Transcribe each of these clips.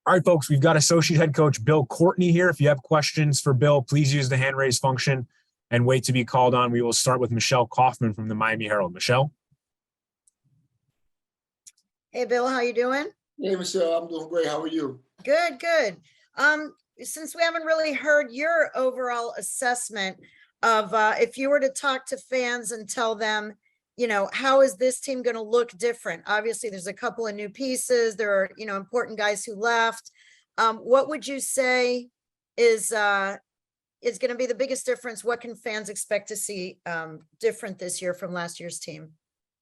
All right, folks, we've got associate head coach Bill Courtney here. If you have questions for Bill, please use the hand raise function and wait to be called on. We will start with Michelle Kaufman from the Miami Herald. Michelle. Hey, Bill, how you doing? Hey, Michelle, I'm doing great. How are you? Good, good. Since we haven't really heard your overall assessment of if you were to talk to fans and tell them, how is this team going to look different? Obviously, there's a couple of new pieces. There are, important guys who left. What would you say is going to be the biggest difference? What can fans expect to see different this year from last year's team?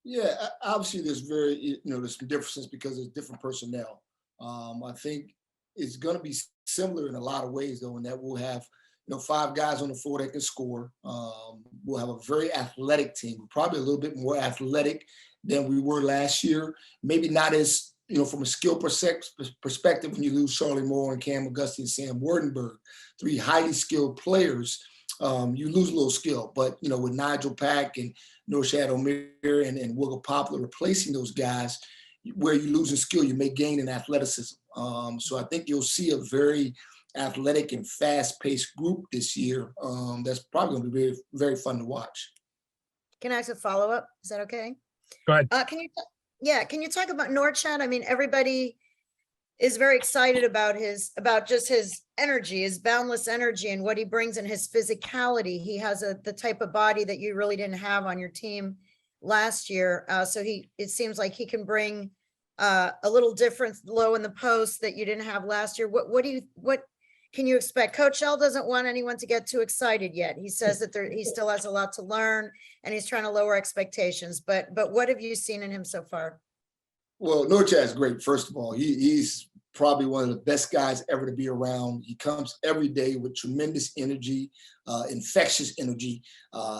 Yeah, obviously there's there's some differences because there's different personnel. I think it's going to be similar in a lot of ways, though, in that we'll have, 5 guys on the floor that can score. We'll have a very athletic team, probably a little bit more athletic than we were last year. Maybe not as, from a skill perspective, when you lose Charlie Moore and Cam Auguste and Sam Wardenberg, 3 highly skilled players, you lose a little skill. But, with Nigel Pack and Norshad Omier and Wiggle Poplar replacing those guys, where you lose in skill, you may gain in athleticism. So I think you'll see a very athletic and fast-paced group this year. That's probably going to be very, very fun to watch. Can I ask a follow-up? Is that okay? Go ahead. Can you talk about Norchad? I mean, everybody is very excited about just his energy, his boundless energy, and what he brings in his physicality. He has the type of body that you really didn't have on your team last year. So it seems like he can bring a little difference low in the post that you didn't have last year. What can you expect? Coach L doesn't want anyone to get too excited yet. He says that he still has a lot to learn and he's trying to lower expectations. But what have you seen in him so far? Well, Norchad's great. First of all, he's probably one of the best guys ever to be around. He comes every day with tremendous energy, infectious energy.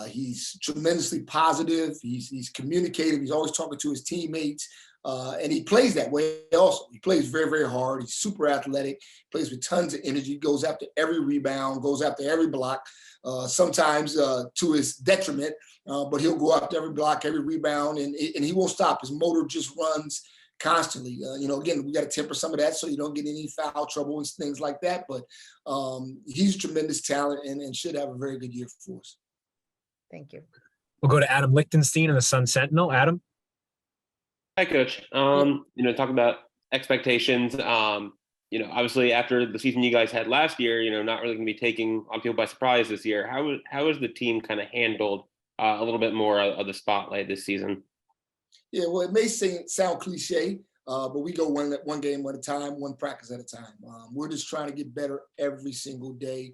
He's tremendously positive. He's communicative. He's always talking to his teammates. And he plays that way also. He plays very, very hard. He's super athletic, plays with tons of energy, goes after every rebound, goes after every block, sometimes to his detriment, but he'll go after every block, every rebound, and he won't stop. His motor just runs constantly. Again, we got to temper some of that so you don't get any foul trouble and things like that. But he's a tremendous talent and should have a very good year for us. Thank you. We'll go to Adam Lichtenstein in the Sun Sentinel. Adam. Hi, Coach. Talk about expectations. Obviously after the season you guys had last year, not really going to be taking on people by surprise this year. How is the team kind of handled a little bit more of the spotlight this season? Yeah, well, it may sound cliche, but we go one game at a time, one practice at a time. We're just trying to get better every single day.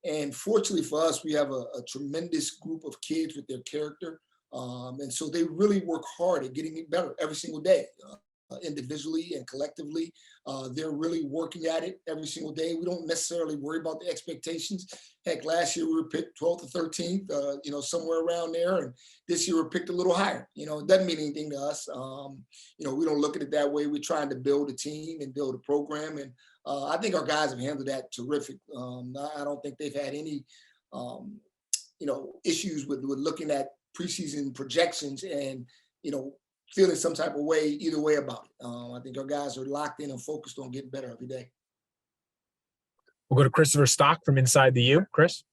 And fortunately for us, we have a tremendous group of kids with their character. And so they really work hard at getting better every single day, individually and collectively. They're really working at it every single day. We don't necessarily worry about the expectations. Heck, last year we were picked 12th or 13th, somewhere around there. And this year we're picked a little higher. It doesn't mean anything to us. We don't look at it that way. We're trying to build a team and build a program. And I think our guys have handled that terrific. I don't think they've had any, issues with looking at preseason projections and, feeling some type of way either way about it. I think our guys are locked in and focused on getting better every day. We'll go to Christopher Stock from Inside the U. Chris.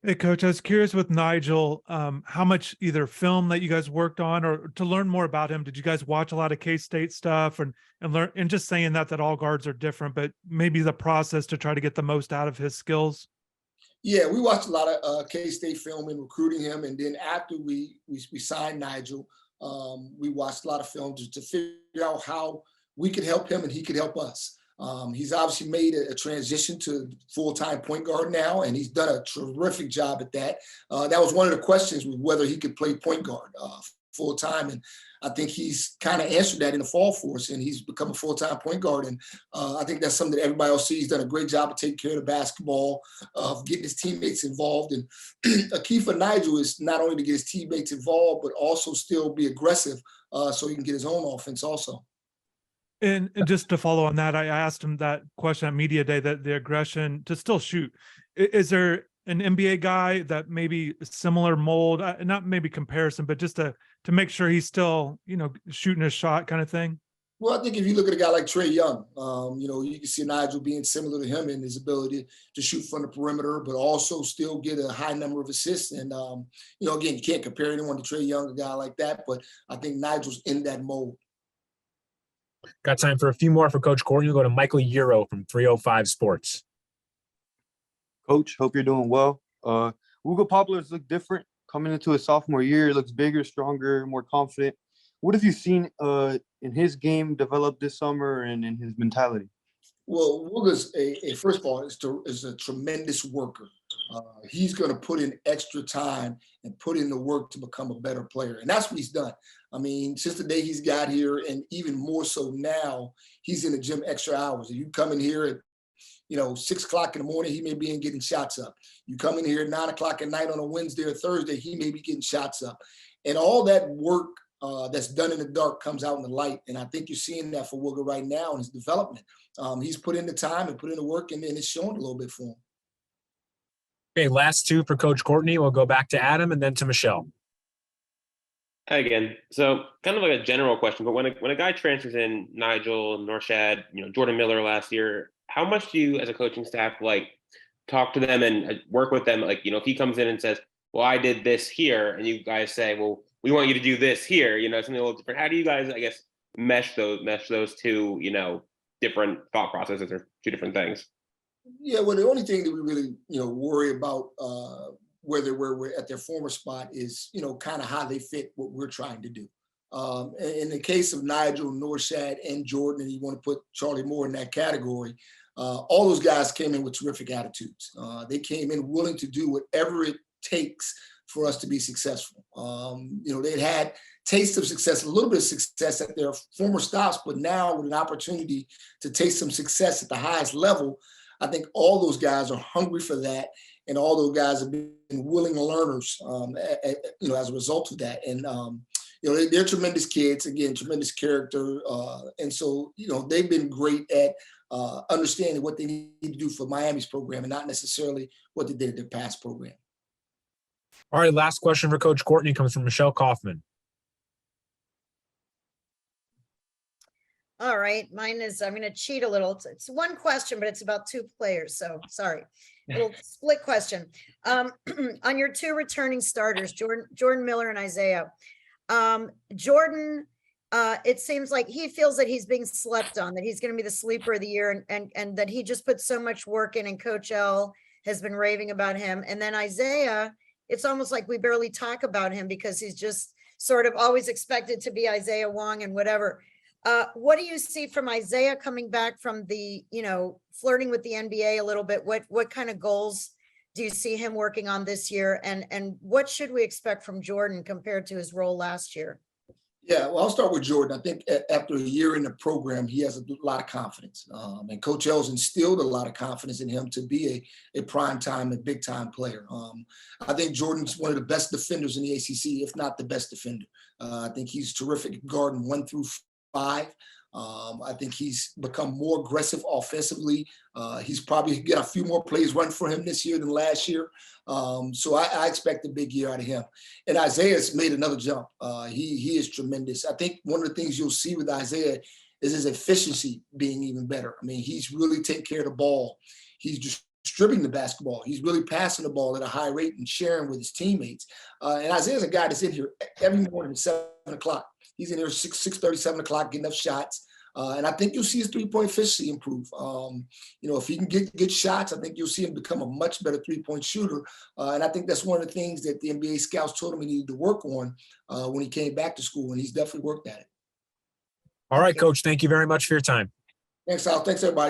Hey, Coach, I was curious with Nigel, how much either film that you guys worked on or to learn more about him. Did you guys watch a lot of K-State stuff and learn, and just saying that all guards are different, but maybe the process to try to get the most out of his skills? Yeah, we watched a lot of K-State film in recruiting him. And then after we signed Nigel, we watched a lot of film to figure out how we could help him and he could help us. He's obviously made a transition to full-time point guard now, and he's done a terrific job at that. That was one of the questions, was whether he could play point guard full-time. And I think he's kind of answered that in the fall for us, and he's become a full-time point guard. And I think that's something that everybody else sees. He's done a great job of taking care of the basketball, of getting his teammates involved. And a key for Nigel is not only to get his teammates involved, but also still be aggressive so he can get his own offense also. And just to follow on that, I asked him that question at media day, that the aggression to still shoot. Is there an NBA guy that maybe similar mold, not maybe comparison, but just to make sure he's still, shooting his shot kind of thing? Well, I think if you look at a guy like Trey Young, you can see Nigel being similar to him in his ability to shoot from the perimeter, but also still get a high number of assists. And, again, you can't compare anyone to Trey Young, a guy like that, but I think Nigel's in that mold. Got time for a few more for Coach Courtney. We'll go to Michael Euro from 305 Sports. Coach, hope you're doing well. Ugo Poplar's look different coming into his sophomore year. He looks bigger, stronger, more confident. What have you seen in his game develop this summer and in his mentality? Well, Ugo's first of all, is a tremendous worker. He's going to put in extra time and put in the work to become a better player. And that's what he's done. I mean, since the day he's got here, and even more so now, he's in the gym extra hours. If you come in here at 6 o'clock in the morning, he may be in getting shots up. You come in here at 9 o'clock at night on a Wednesday or Thursday, he may be getting shots up. And all that work that's done in the dark comes out in the light. And I think you're seeing that for Wooga right now in his development. He's put in the time and put in the work, and it's showing a little bit for him. Okay, last two for Coach Courtney. We'll go back to Adam and then to Michelle. Hi again. So kind of like a general question, but when a guy transfers in, Nigel, Norshad, Jordan Miller last year, how much do you as a coaching staff talk to them and work with them? If he comes in and says, well, I did this here, and you guys say, well, we want you to do this here, something a little different. How do you guys, I guess, mesh those two, different thought processes or two different things? Yeah, well, the only thing that we really, worry about whether we're at their former spot is, kind of how they fit what we're trying to do. In the case of Nigel, Norshad, and Jordan, and you want to put Charlie Moore in that category, all those guys came in with terrific attitudes. They came in willing to do whatever it takes for us to be successful. They'd had taste of success, a little bit of success at their former stops, but now with an opportunity to taste some success at the highest level, I think all those guys are hungry for that, and all those guys have been willing learners, as a result of that. And they're tremendous kids, again, tremendous character, and so they've been great at understanding what they need to do for Miami's program, and not necessarily what they did at their past program. All right, last question for Coach Courtney comes from Michelle Kaufman. All right, mine is, I'm going to cheat a little. It's one question, but it's about two players. So sorry, little split question. On your two returning starters, Jordan Miller and Isaiah. Jordan, it seems like he feels that he's being slept on, that he's going to be the sleeper of the year, and that he just put so much work in, and Coach L has been raving about him. And then Isaiah, it's almost like we barely talk about him because he's just sort of always expected to be Isaiah Wong and whatever. What do you see from Isaiah coming back from the, flirting with the NBA a little bit? What kind of goals do you see him working on this year? And what should we expect from Jordan compared to his role last year? Yeah, well, I'll start with Jordan. I think after a year in the program, he has a lot of confidence. And Coach L's instilled a lot of confidence in him to be a prime time and big time player. I think Jordan's one of the best defenders in the ACC, if not the best defender. I think he's terrific at guarding 1 through 5. I think he's become more aggressive offensively. He's probably got a few more plays run for him this year than last year. So I expect a big year out of him. And Isaiah's made another jump. He is tremendous. I think one of the things you'll see with Isaiah is his efficiency being even better. I mean, he's really taking care of the ball. He's just distributing the basketball. He's really passing the ball at a high rate and sharing with his teammates. And Isaiah's a guy that's in here every morning at 7 o'clock. He's in here 6:30, 7 o'clock, getting up shots. And I think you'll see his three-point efficiency improve. If he can get good shots, I think you'll see him become a much better three-point shooter. And I think that's one of the things that the NBA scouts told him he needed to work on when he came back to school, and he's definitely worked at it. All right, Coach, thank you very much for your time. Thanks, Al. Thanks, everybody.